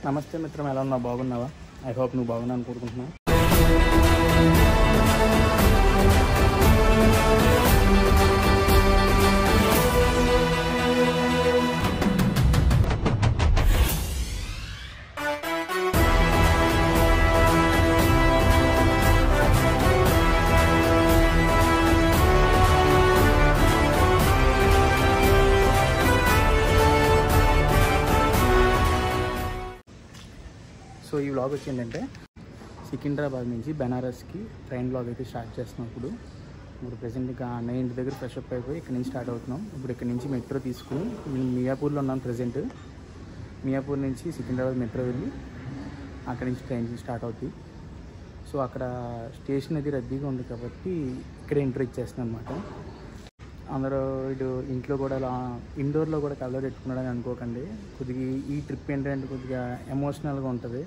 నమస్తే మిత్రం, ఎలా ఉన్నావు? బాగున్నావా? ఐ హోప్ నువ్వు బాగున్నాను కోరుకుంటున్నా. సో ఈ వ్లాగ్ వచ్చి ఏంటంటే సికింద్రాబాద్ నుంచి బెనారస్కి ట్రైన్ వ్లాగ్ అయితే స్టార్ట్ చేస్తున్నాం. ఇప్పుడు ప్రెసెంట్గా అన్నయ్య ఇంటి దగ్గర ఫ్రెష్ అప్ అయిపోయి ఇక్కడ నుంచి స్టార్ట్ అవుతున్నాం. ఇప్పుడు ఇక్కడ నుంచి మెట్రో తీసుకుని నేను మియాపూర్లో ఉన్నాను ప్రజెంట్. మియాపూర్ నుంచి సికింద్రాబాద్ మెట్రో వెళ్ళి అక్కడి నుంచి ట్రైన్ స్టార్ట్ అవుతుంది. సో అక్కడ స్టేషన్ అది రద్దీగా ఉంది కాబట్టి ఇక్కడ ఎంట్రీ ఇచ్చేస్తున్నాను అనమాట. అందరూ ఇటు ఇంట్లో కూడా ఇండోర్లో కూడా కలర్ పెట్టుకున్నాడని అనుకోకండి. కొద్దిగా ఈ ట్రిప్ ఏంటంటే కొద్దిగా ఎమోషనల్గా ఉంటుంది.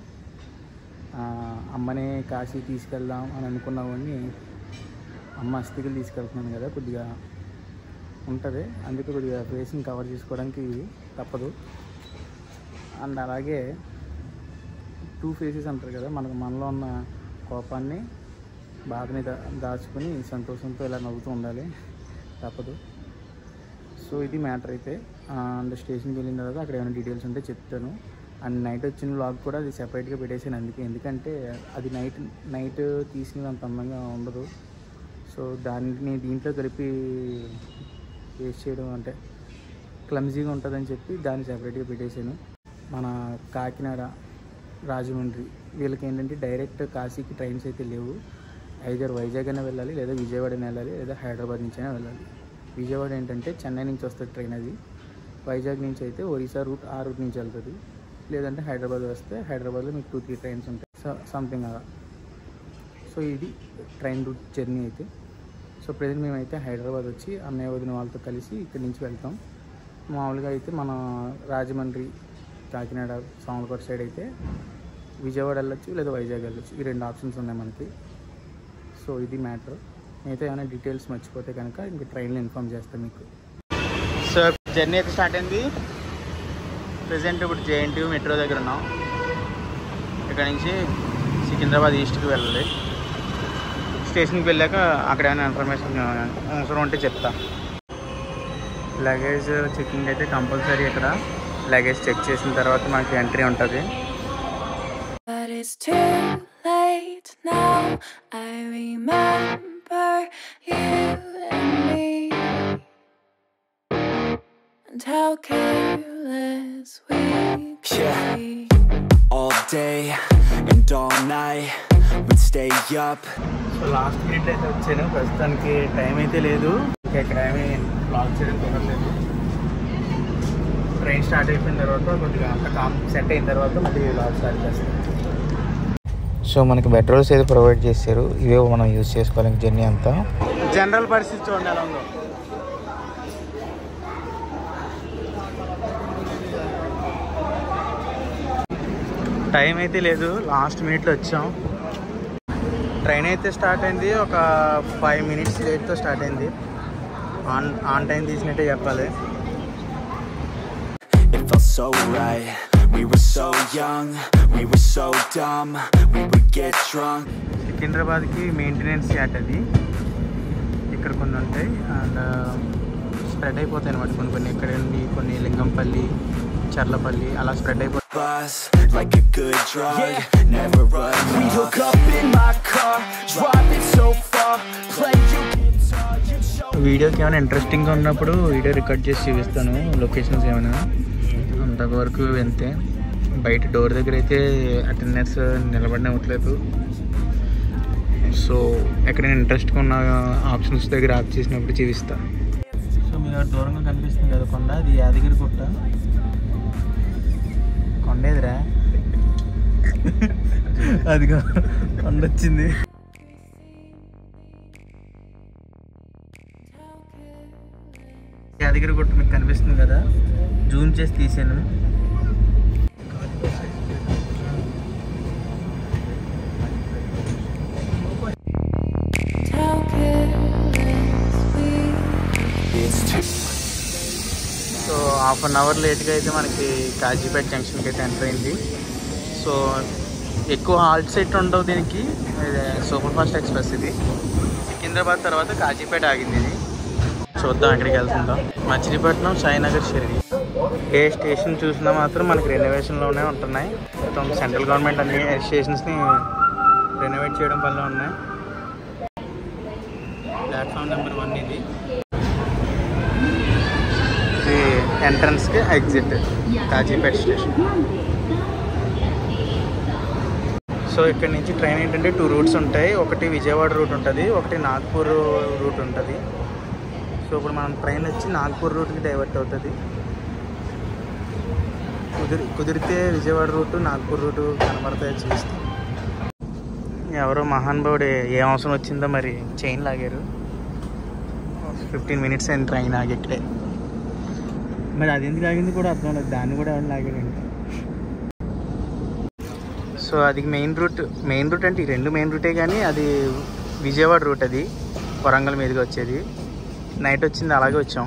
అమ్మనే కాశీ తీసుకెళ్దాం అని అనుకున్నామని అమ్మ అస్థికలు తీసుకెళ్తున్నాను కదా, కొద్దిగా ఉంటుంది. అందుకే కొద్దిగా ఫేస్ని కవర్ చేసుకోవడానికి తప్పదు. అండ్ అలాగే 2 ఫేసెస్ అంటారు కదా, మనలో ఉన్న కోపాన్ని బాధని దాచుకొని సంతోషంతో ఇలా నవ్వుతూ ఉండాలి, తప్పదు. సో ఇది మ్యాటర్ అయితే. అండ్ స్టేషన్కి వెళ్ళిన తర్వాత అక్కడ ఏమైనా డీటెయిల్స్ ఉంటే చెప్తాను. అండ్ నైట్ వచ్చిన వ్లాగ్ కూడా అది సెపరేట్గా పెట్టేసాను. ఎందుకంటే అది నైట్ తీసినంత అందంగా ఉండదు. సో దాన్ని దీంట్లో కలిపి వేస్ట్ చేయడం అంటే క్లమ్జీగా ఉంటుందని చెప్పి దాన్ని సెపరేట్గా పెట్టేసాను. మన కాకినాడ, రాజమండ్రి వీళ్ళకి ఏంటంటే డైరెక్ట్ కాశీకి ట్రైన్స్ అయితే లేవు. ఐదర్ వైజాగ్ అయినా వెళ్ళాలి, లేదా విజయవాడ అయినా వెళ్ళాలి, లేదా హైదరాబాద్ నుంచి అయినా వెళ్ళాలి. విజయవాడ ఏంటంటే చెన్నై నుంచి వస్తుంది ట్రైన్ అది. వైజాగ్ నుంచి అయితే ఒరిస్సా రూట్ ఆ రూట్ నుంచి వెళ్తుంది. లేదంటే హైదరాబాద్ వస్తే హైదరాబాద్లో మీకు 2-3 ట్రైన్స్ ఉంటాయి, సంథింగ్ అలా. సో ఇది ట్రైన్ రూట్ జర్నీ అయితే. సో ప్రజెంట్ మేమైతే హైదరాబాద్ వచ్చి అన్నయ్య వదిన వాళ్ళతో కలిసి ఇక్కడి నుంచి వెళ్తాం. మామూలుగా అయితే మన రాజమండ్రి, కాకినాడ, సామర్లకోట సైడ్ అయితే విజయవాడ వెళ్ళొచ్చు, లేదా వైజాగ్ వెళ్ళొచ్చు. ఈ 2 ఆప్షన్స్ ఉన్నాయి మనకి. సో ఇది మ్యాటర్. అయితే ఏమైనా డీటెయిల్స్ మర్చిపోతే కనుక ఇంక ట్రైన్లో ఇన్ఫామ్ చేస్తాను మీకు. సో జర్నీ అయితే స్టార్ట్ అయింది. ప్రజెంట్ ఇప్పుడు JNTU మెట్రో దగ్గర ఉన్నాం. ఇక్కడ నుంచి సికింద్రాబాద్ ఈస్ట్కి వెళ్ళాలి. స్టేషన్కి వెళ్ళాక అక్కడ ఏమైనా ఇన్ఫర్మేషన్ అవసరం ఉంటే చెప్తా. లగేజ్ చెకింగ్ అయితే కంపల్సరీ. ఇక్కడ లగేజ్ చెక్ చేసిన తర్వాత మనకి ఎంట్రీ ఉంటుంది. Now I remember you and me, and how careless we be. All day and all night we'd stay up. So last minute అయితే వచ్చాను. ప్రస్తుతానికి టైం అయితే లేదు, ఇంకా ఇక్కడ ఏమీ బ్లాక్ చేయడం కుదరలేదు. ట్రైన్ స్టార్ట్ అయిపోయిన తర్వాత కొద్దిగా అంత సెట్ అయిన తర్వాత మళ్ళీ బ్లాగ్ స్టార్ట్ చేస్తాను. సో మనకి పెట్రోల్స్ అయితే ప్రొవైడ్ చేశారు. ఇవే మనం యూజ్ చేసుకోవాలి జర్నీ అంతా. జనరల్ పరిస్థితి చూడండి ఎలా ఉందో. టైం అయితే లేదు, లాస్ట్ మినిట్లో వచ్చాం. ట్రైన్ అయితే స్టార్ట్ అయింది ఒక 5 minutes లేట్తో స్టార్ట్ అయింది. ఆన్ టైం తీసినట్టే చెప్పాలి. It felt so right. We were so young, we were so dumb, we would get drunk. సికింద్రాబాద్కి మెయింటెనెన్స్ యార్డ్ అది. ఇక్కడ కొన్ని ఉంటాయి అండ్ స్ప్రెడ్ అయిపోతాయి అనమాట. కొన్ని ఇక్కడ నుండి కొన్ని లింగంపల్లి, చర్లపల్లి అలా స్ప్రెడ్ అయిపోతాయి. Buzz like a good drug, never run. We hook up in my car, driving so far, play you guitar, you show. వీడియోకి ఏమైనా ఇంట్రెస్టింగ్గా ఉన్నప్పుడు వీడియో రికార్డ్ చేసి చూపిస్తాను, లొకేషన్స్ ఏమైనా. అంతవరకు వెళ్తే బయట డోర్ దగ్గర అయితే అటెండర్స్ నిలబడినట్లేదు. సో ఎక్కడైనా ఇంట్రెస్ట్గా ఉన్న ఆప్షన్స్ దగ్గర ఆప్ చేసినప్పుడు చూపిస్తా. సో మీకు దూరంగా కనిపిస్తుంది కదా కొండ, అది యాదగిరి గుట్ట. కొండేదిరా అదిగా కొండ వచ్చింది. యాదగిరి గుట్ట మీకు కనిపిస్తుంది కదా, జూమ్ చేసి తీసాను. సో 1/2 hour లేట్గా అయితే మనకి కాజీపేట జంక్షన్కి అయితే ఎంటర్ అయింది. సో ఎక్కువ హాల్ట్ సెట్ ఉండవు దీనికి. సూపర్ ఫాస్ట్ ఎక్స్ప్రెస్ ఇది. సికింద్రాబాద్ తర్వాత కాజీపేట ఆగింది ఇది. చూద్దాం ఎక్కడికి వెళ్తుందాం. మచిలీపట్నం, సాయినగర్, షిరిడి. ఏ స్టేషన్ చూసినా మాత్రం మనకి రెనోవేషన్లోనే ఉంటున్నాయి. మొత్తం సెంట్రల్ గవర్నమెంట్ అన్ని స్టేషన్స్ని రెనోవేట్ చేయడం వల్ల ఉన్నాయి. ప్లాట్ఫామ్ నెంబర్ 1 ఇది ఎంట్రన్స్కి ఎగ్జిట్ కాజీపేట స్టేషన్. సో ఇక్కడ నుంచి ట్రైన్ ఏంటంటే 2 రూట్స్ ఉంటాయి. ఒకటి విజయవాడ రూట్ ఉంటుంది, ఒకటి నాగ్పూర్ రూట్ ఉంటుంది. సో ఇప్పుడు మనం ట్రైన్ వచ్చి నాగ్పూర్ రూట్కి డైవర్ట్ అవుతుంది. కుదిరితే విజయవాడ రూటు, నాగ్పూర్ రూటు కనబడతాయి చూస్తాం. ఎవరో మహానుభావుడు ఏ అవసరం వచ్చిందో మరి చైన్ లాగారు. 15 మినిట్స్ అయింది ట్రైన్ ఆగి ఇక్కడే. మరి అది ఎందుకు ఆగింది కూడా అర్థం లేదు. దాన్ని కూడా ఎవరు లాగారండి. సో అది మెయిన్ రూట్ అంటే ఈ 2 మెయిన్ రూటే, కానీ అది విజయవాడ రూట్. అది వరంగల్ మీదుగా వచ్చేది. నైట్ వచ్చింది, అలాగే వచ్చాం.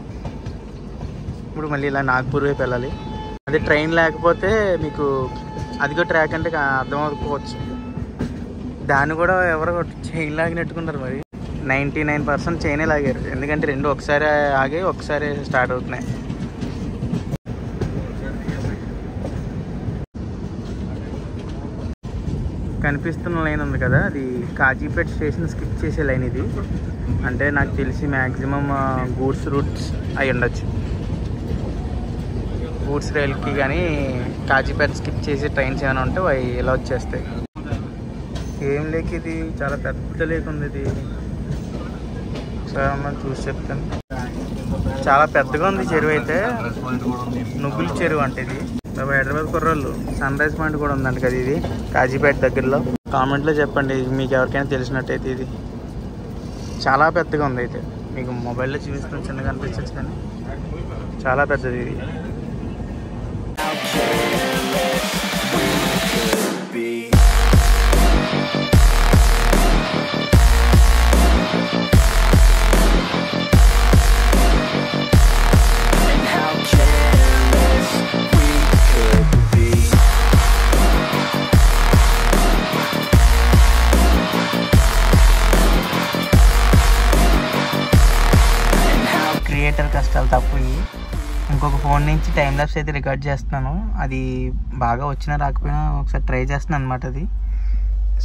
ఇప్పుడు మళ్ళీ ఇలా నాగ్పూర్ వైపు వెళ్ళాలి. అదే ట్రైన్ లేకపోతే మీకు అదిగో ట్రాక్ అంటే అర్థం అవ్వకపోవచ్చు. దాన్ని కూడా ఎవరో చైన్ లాగినట్టుకున్నారు. మరి 99% చైనే లాగారు. ఎందుకంటే 2 ఒకసారి ఆగి ఒకసారి స్టార్ట్ అవుతున్నాయి. కనిపిస్తున్న లైన్ ఉంది కదా, అది కాజీపేట స్టేషన్ స్కిప్ చేసే లైన్ ఇది. అంటే నాకు తెలిసి మ్యాక్సిమం గూడ్స్ రూట్స్ అయి ఉండొచ్చు. గూడ్స్ రైల్కి కానీ కాజీపేట స్కిప్ చేసే ట్రైన్స్ ఏమైనా ఉంటే అవి ఇలా వచ్చేస్తాయి. ఏం లేక్ ఇది, చాలా పెద్ద లేక్ ఉంది ఇది. ఒకసారి మనం చూసి చెప్తాను. చాలా పెద్దగా ఉంది చెరువు అయితే. నువ్వుల చెరువు అంటే ఇది. హైదరాబాద్ కుర్రోళ్ళు సన్ రైజ్ పాయింట్ కూడా ఉందంట కదా ఇది కాజీపేట దగ్గరలో. కామెంట్లో చెప్పండి మీకు ఎవరికైనా తెలిసినట్టయితే. ఇది చాలా పెద్దగా ఉంది. అయితే మీకు మొబైల్లో చూపిస్తాను, చిన్నగా అనిపించచ్చు కానీ చాలా పెద్దది ఇది. క్రియేటర్ కష్టాలు తప్పోయి ఇంకొక ఫోన్ నుంచి టైం ల్యాప్స్ అయితే రికార్డ్ చేస్తున్నాను. అది బాగా వచ్చినా రాకపోయినా ఒకసారి ట్రై చేస్తున్నాను అనమాట. అది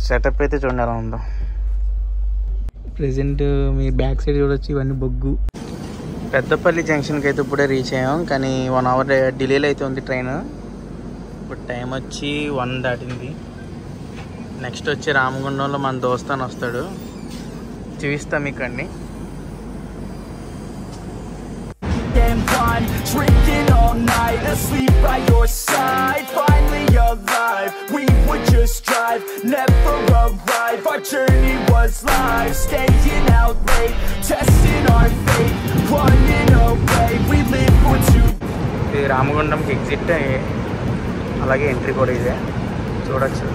సెటప్ అయితే చూడండి ఎలా ఉందో. ప్రెజెంట్ మీ బ్యాక్ సైడ్ చూడొచ్చు, ఇవన్నీ బొగ్గు. పెద్దపల్లి జంక్షన్కి అయితే ఇప్పుడే రీచ్ అయ్యాం, కానీ 1 అవర్ డిలేలో అయితే ఉంది ట్రైన్. ఇప్పుడు టైం వచ్చి 1 దాటింది. నెక్స్ట్ వచ్చి రామగుండంలో మన దోస్తాను వస్తాడు, చూపిస్తాం మీకు అన్నీ. Drinking all night, asleep by your side. Finally alive, we would just drive, never arrive. Our journey was live, staying out late, testing our fate, running away. We live for two. ఇది రామగుండంకి exit, అలాగే entry కూడా ఇదే చూడొచ్చు.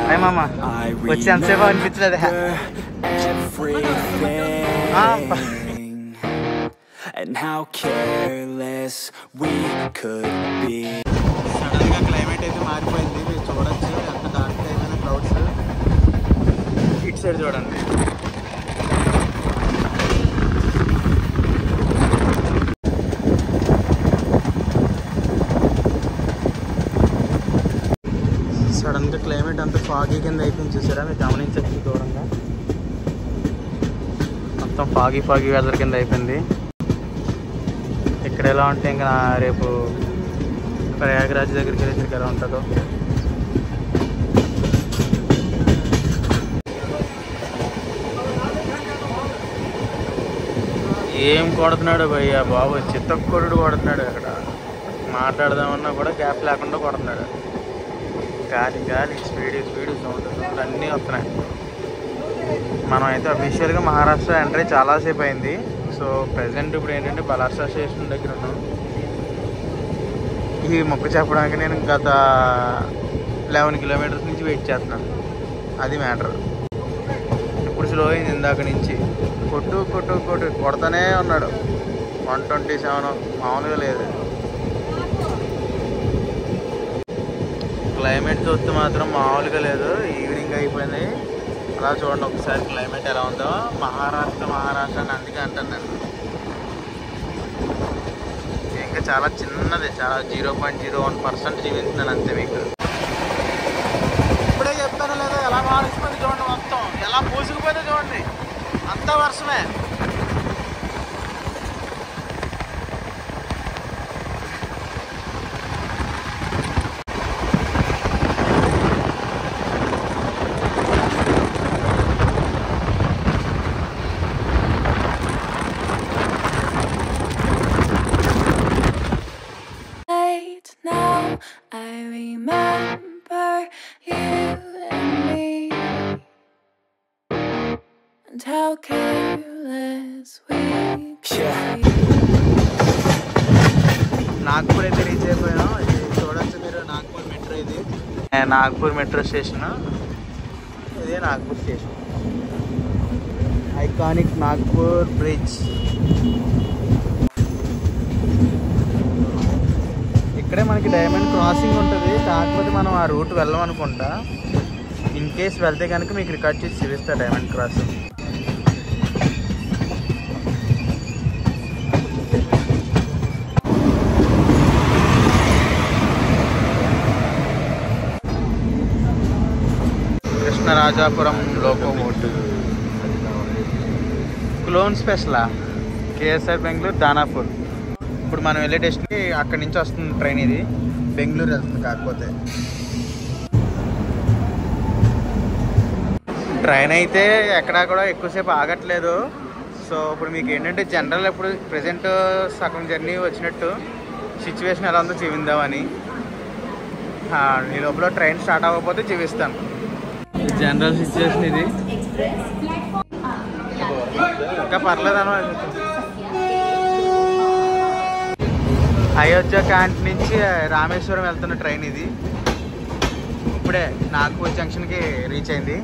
Hi మామ, వచ్చి అంతసేపు అనిపించలేదు. And how careless we could be. సడన్గా క్లైమేట్ అయితే మారిపోయింది. మీరు చూడొచ్చు ఎంత డార్క్ అయిపోయిన క్లౌడ్స్. ఇటు సైడ్ చూడండి. సడన్గా క్లైమేట్ అంతా ఫాగీ కింద అయిపోయింది. చూసారా, మీరు గమనించచ్చు దూరంగా మొత్తం ఫాగీ వెదర్ కింద అయిపోయింది. ఇక్కడ ఎలా ఉంటే ఇంకా రేపు ప్రయాగరాజ్ దగ్గరికి వెళ్ళేసరికి ఎలా ఉంటుందో. ఏం కొడుతున్నాడు భయ్యా బాబు, చిత్తకొడుడు కొడుతున్నాడు. అక్కడ మాట్లాడదామన్నా కూడా గ్యాప్ లేకుండా కొడుతున్నాడు. గాలి స్పీడ్ సౌండ్ అన్నీ వస్తున్నాయి. మనం అయితే అఫీషియల్గా మహారాష్ట్ర ఎంట్రీ చాలాసేపు అయింది. సో ప్రజెంట్ ఇప్పుడు ఏంటంటే బలార్సా స్టేషన్ దగ్గర ఉన్నాం. ఈ మొక్క చెప్పడానికి నేను గత 11 కిలోమీటర్స్ నుంచి వెయిట్ చేస్తున్నాను. అది మ్యాటర్. ఇప్పుడు స్లో అయింది ఇందాక నుంచి. కొడతానే ఉన్నాడు. 127 మామూలుగా లేదు. క్లైమేట్ చూస్తే మాత్రం మామూలుగా లేదు. ఈవినింగ్ అయిపోయింది. అలా చూడండి ఒకసారి క్లైమేట్ ఎలా ఉందో. మహారాష్ట్ర అని అందుకే అంటాను నేను. ఇంకా చాలా చిన్నది, చాలా 0.01% జీవిస్తున్నాను అంతే. మీకు ఇప్పుడే చెప్తాను లేదా ఎలా మారిపోయింది చూడండి. మొత్తం ఎలా పూసుకుపోతే చూడండి. అంతా వర్షమే. And how careless we can Nagpur అయితే రీచ్ అయిపోయాం. ఇది చూడొచ్చు మీరు, నాగ్పూర్ మెట్రో. ఇది నాగ్పూర్ మెట్రో స్టేషన్. ఇదే Nagpur station. Iconic Nagpur bridge. ఇక్కడే మనకి డైమండ్ క్రాసింగ్ ఉంటుంది. కాకపోతే మనం ఆ రూట్ వెళ్ళం అనుకుంటా. ఇన్ కేస్ వెళ్తే కనుక మీకు రికార్డ్ చేసి చూపిస్తా డైమండ్ క్రాసింగ్. కృష్ణరాజాపురం లోకోమోటివ్ క్లోన్ స్పెషలా కేఎస్ఆర్ బెంగళూరు దానాపూర్. ఇప్పుడు మనం వెళ్ళే డెస్టినీ అక్కడి నుంచి వస్తుంది ట్రైన్. ఇది బెంగళూరు వెళ్తుంది. కాకపోతే ట్రైన్ అయితే ఎక్కడా కూడా ఎక్కువసేపు ఆగట్లేదు. సో ఇప్పుడు మీకు ఏంటంటే జనరల్ ఇప్పుడు ప్రజెంట్ సగం జర్నీ వచ్చినట్టు సిచ్యువేషన్ ఎలా ఉందో చూపిందామని. ఈ లోపల ట్రైన్ స్టార్ట్ అవ్వకపోతే చూపిస్తాను. జనరల్ సిచ్యువేషన్ ఇది. ఇంకా పర్లేదు అన్నమాట. అయోధ్య క్యాంట్ నుంచి రామేశ్వరం వెళ్తున్న ట్రైన్ ఇది. ఇప్పుడే నాగ్పూర్ జంక్షన్కి రీచ్ అయింది.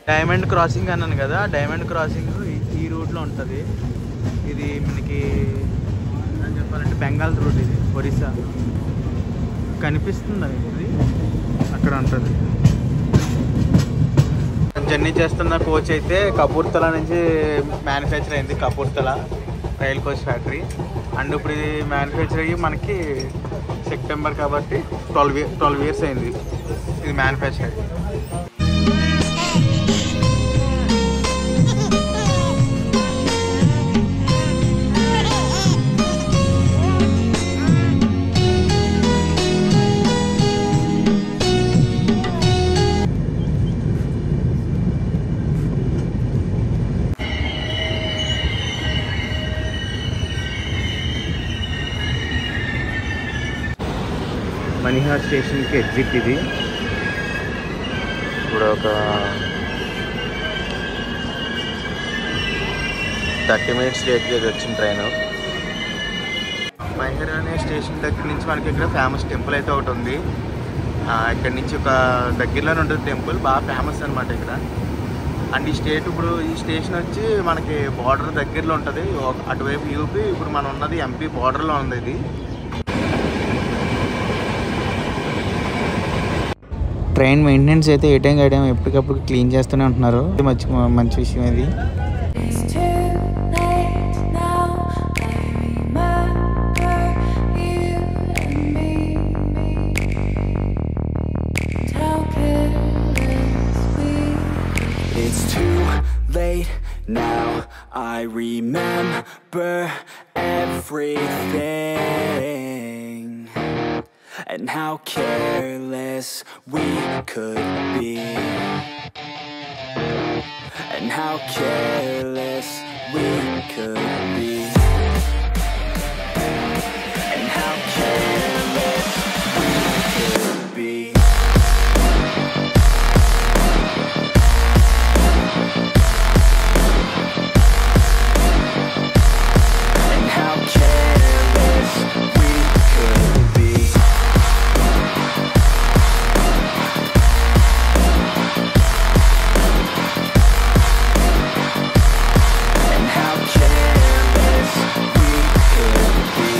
డైమండ్ క్రాసింగ్ అన్నాను కదా. డైమండ్ క్రాసింగ్ ఈ రూట్లో ఉంటుంది. ఇది మనకి ఏం చెప్పాలంటే బెంగాల్ రూట్. ఇది ఒరిస్సా కనిపిస్తుంది. ఇది అక్కడ ఉంటుంది. జర్నీ చేస్తున్న కోచ్ అయితే కపూర్తలా నుంచి మ్యానుఫ్యాక్చర్ అయింది. Kapurthala rail coach factory. And ఇప్పుడు ఇది మ్యానుఫ్యాక్చర్ అయ్యి మనకి సెప్టెంబర్ కాబట్టి 12 ఇయర్స్ అయింది ఇది మ్యానుఫ్యాక్చర్ అయ్యి. మణిహార్ స్టేషన్కి ఎగ్జిట్ ఇది. ఇప్పుడు ఒక 30 మినిట్స్ లేట్గా వచ్చిన ట్రైన్. మణిహార్ అనే స్టేషన్ దగ్గర నుంచి మనకి ఇక్కడ ఫేమస్ టెంపుల్ అయితే ఒకటి ఉంది. ఇక్కడ నుంచి ఒక దగ్గరలోనే ఉంటుంది టెంపుల్. బాగా ఫేమస్ అనమాట ఇక్కడ. అండ్ ఈ స్టేషన్ వచ్చి మనకి బార్డర్ దగ్గరలో ఉంటుంది. అటువైపు యూపీ, ఇప్పుడు మనం ఉన్నది ఎంపీ బార్డర్లో ఉంది ఇది. ట్రైన్ మెయింటెనెన్స్ అయితే ఏ టైం ఎప్పటికప్పుడు క్లీన్ చేస్తూనే ఉంటున్నారు. మంచి విషయం ఇది. It's too late now. I remember everything. and how careless we could be, and how careless we could be, and how careless we could be. And how careless we could be. And how careless we could be.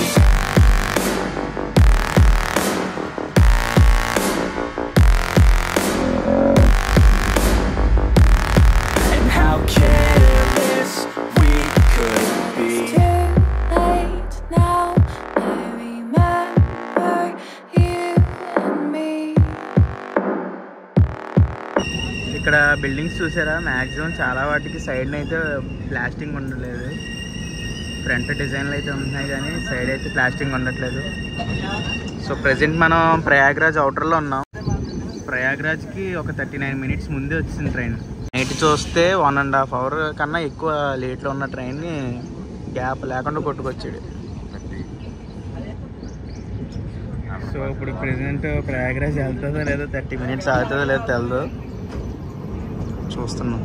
And how careless we could be. It's too late now. I remember you and me. ఇక్కడ buildings చూసారా, maximum చాలా వాటికి side అయితే plastering ఉండలేదు. Front డిజైన్లు అయితే ఉన్నాయి కానీ సైడ్ అయితే ప్లాస్టింగ్ ఉండట్లేదు. సో ప్రజెంట్ మనం ప్రయాగ్రాజ్ అవుటర్లో ఉన్నాం. ప్రయాగ్రాజ్కి ఒక 39 మినిట్స్ ముందే వచ్చింది ట్రైన్. నైట్ చూస్తే 1.5 అవర్ కన్నా ఎక్కువ లేట్లో ఉన్న ట్రైన్ని గ్యాప్ లేకుండా కొట్టుకొచ్చాడు. సో ఇప్పుడు ప్రజెంట్ ప్రయాగ్రాజ్ వెళ్తుందో లేదో, 30 మినిట్స్ ఆగుతుందో లేదో తెలదు. చూస్తున్నాం.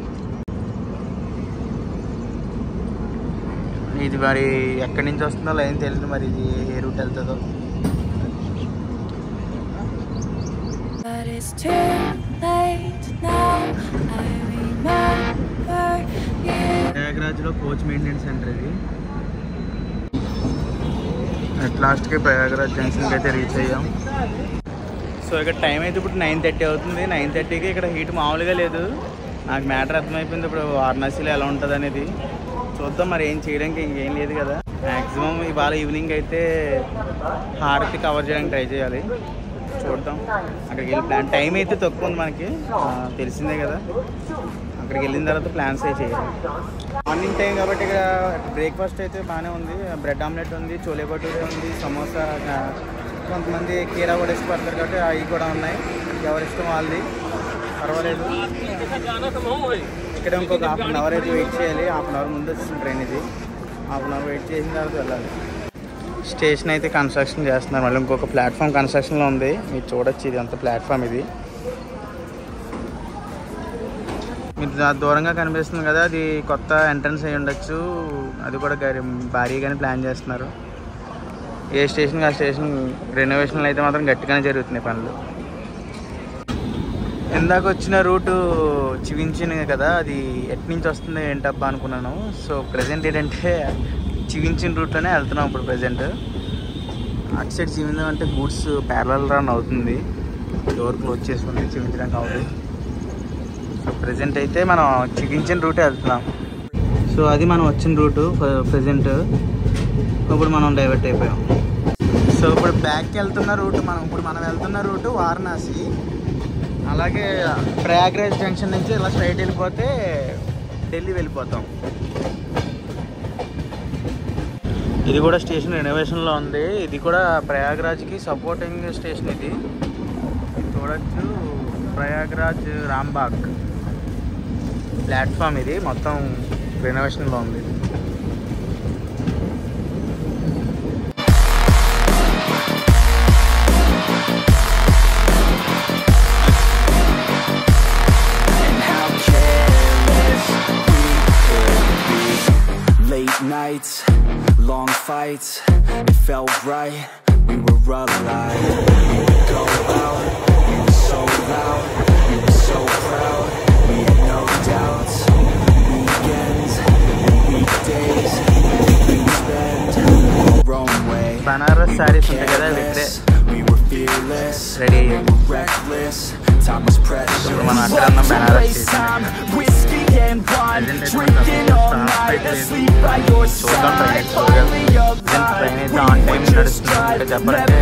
ఇది మరి ఎక్కడి నుంచి వస్తుందో లైన్ తెలియదు, మరి ఇది ఏ రూట్ వెళ్తుందో. But it's too late now. I remember you. ప్రయాగ్రాజ్లో కోచ్ మెయింటెనెన్స్ సెంటర్ ఇది. అట్ లాస్ట్కి ప్రయాగ్రాజ్ జంక్షన్కి అయితే రీచ్ అయ్యాం. సో ఇక్కడ టైం అయితే ఇప్పుడు 9:30 అవుతుంది. 9:30కి ఇక్కడ హీట్ మామూలుగా లేదు. నాకు మ్యాటర్ అర్థమైపోయింది ఇప్పుడు వారణాసిలో ఎలా ఉంటుంది అనేది. చూద్దాం, మరి ఏం చేయడానికి ఇంకేం లేదు కదా. మ్యాక్సిమం ఇవాళ ఈవినింగ్ అయితే హారతి కవర్ చేయడానికి ట్రై చేయాలి. చూద్దాం. అక్కడికి వెళ్ళి ప్లాన్ టైం అయితే తక్కువ ఉంది మనకి, తెలిసిందే కదా. అక్కడికి వెళ్ళిన తర్వాత ప్లాన్స్ అయితే చేయాలి. మార్నింగ్ టైం కాబట్టి ఇక్కడ బ్రేక్ఫాస్ట్ అయితే బాగానే ఉంది. బ్రెడ్ ఆమ్లెట్ ఉంది, చోలే భటూరే ఉంది, సమోసా, కొంతమంది కీరా కూడా ఇష్టపడతారు కాబట్టి అవి కూడా ఉన్నాయి. ఎవరి ఇష్టం వాళ్ళది, పర్వాలేదు. ఇక్కడ ఇంకొక 1/2 అవర్ అయితే వెయిట్ చేయాలి. 1/2 అవర్ ముందు వచ్చిన ట్రైన్ ఇది. 1/2 అవర్ వెయిట్ చేసిన తర్వాత వెళ్ళాలి. స్టేషన్ అయితే కన్స్ట్రక్షన్ చేస్తున్నారు. మళ్ళీ ఇంకొక ప్లాట్ఫామ్ కన్స్ట్రక్షన్లో ఉంది. మీరు చూడొచ్చు, ఇది అంత ప్లాట్ఫామ్ ఇది. మీరు దూరంగా కనిపిస్తుంది కదా, అది కొత్త ఎంట్రన్స్ అయ్యి ఉండొచ్చు. అది కూడా భారీగానే ప్లాన్ చేస్తున్నారు. ఏ స్టేషన్కి ఆ స్టేషన్ రెనోవేషన్లు అయితే మాత్రం గట్టిగానే జరుగుతున్నాయి పనులు. ఇందాక వచ్చిన రూటు చివించిన కదా, అది ఎటు నుంచి వస్తుంది ఏంటబ్బా అనుకున్నాను. సో ప్రజెంట్ ఏంటంటే చివించిన రూట్లోనే వెళ్తున్నాం ఇప్పుడు ప్రజెంట్. అటు సైడ్ చివిందాం అంటే గూడ్స్ ప్యారలల్ రన్ అవుతుంది. డోర్ క్లోజ్ చేసుకుంటే చివించడానికి అవుతుంది. సో ప్రజెంట్ అయితే మనం చివించిన రూటే వెళ్తున్నాం. సో అది మనం వచ్చిన రూటు ప్రజెంట్. ఇప్పుడు మనం డైవర్ట్ అయిపోయాం. సో ఇప్పుడు బ్యాక్కి వెళ్తున్న రూట్ మనం వెళ్తున్న రూటు వారణాసి. అలాగే ప్రయాగ్రాజ్ జంక్షన్ నుంచి ఇలా స్ట్రైట్ వెళ్ళిపోతే ఢిల్లీ వెళ్ళిపోతాం. ఇది కూడా స్టేషన్ రెనోవేషన్లో ఉంది. ఇది కూడా ప్రయాగ్రాజ్కి సపోర్టింగ్ స్టేషన్. ఇది చూడొచ్చు, ప్రయాగ్రాజ్ రాంబాగ్ ప్లాట్ఫామ్. ఇది మొత్తం రెనోవేషన్లో ఉంది. Nights, long fights, it felt right, we were alive. We would go out, we were so loud, we were so proud, we had no doubts. Weekends and weekdays, we would spend our own way. Banaras saris ఉంటాయి కదా, We were fearless, ready we were reckless, time was precious. ఇప్పుడు మనం అక్కడ ఉన్న Banaras station. Whiskey and wine, drinking all night, asleep by your side. Finally alive, train అయితే on time నడుస్తుంది. ఇంకా చెప్పాలంటే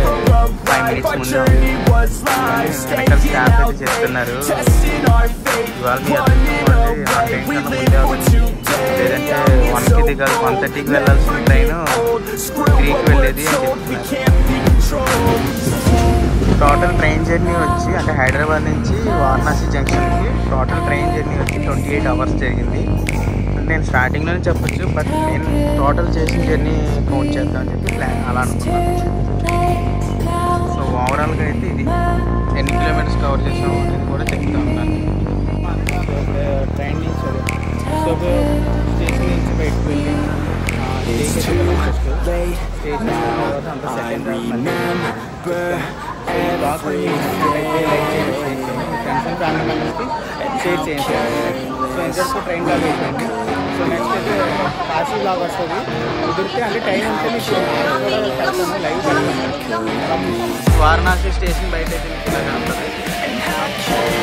5 మినిట్స్ ముందే ఉంది. వెనకాల స్టాఫ్ అయితే చేస్తున్నారు. ఇవాళ మీ అదృష్టం ఆన్ టైం కన్నా ముందే అవుతుంది. లేదంటే 1కి దిగాలి, 1:30కి వెళ్ళాల్సిన ట్రైన్ 3కి వెళ్ళేది అని చెప్తున్నారు. టోటల్ ట్రైన్ జర్నీ వచ్చి అంటే హైదరాబాద్ నుంచి వారణాసి జంక్షన్కి టోటల్ ట్రైన్ జర్నీ వచ్చి 28 అవర్స్ జరిగింది. అంటే నేను స్టార్టింగ్లోనే చెప్పొచ్చు, బట్ నేను టోటల్ చేసిన జర్నీ కౌంట్ చేద్దామని చెప్పి ప్లాన్ అలా అనుకున్నాను. సో ఓవరాల్గా అయితే ఇది ఎన్ని కిలోమీటర్స్ కవర్ చేసాము అనేది కూడా చెప్తా ఉన్నాను. సో ఇప్పుడు ట్రైన్ నుంచి సో స్టేషన్ నుంచి బయటకు వెళ్ళి స్టేషన్ తర్వాత అంత సెకండ్ ఫ్రెండ్స్ అండ్ ఫ్యామిలీ మెంబర్స్కి షేర్ చేయించాలి. సో ఇంతవరకు ట్రైన్ లాగ్ అయిపోయింది. సో నెక్స్ట్ అయితే కాశీ లాగ్ వస్తుంది. కుదిరితే అంటే టైం ఉంటే మీకు కూడా పెడతాను, లైవ్ పెడతాను. వారణాసి స్టేషన్ బయట అయితే మీకు ఇలా కనపడుతుంది.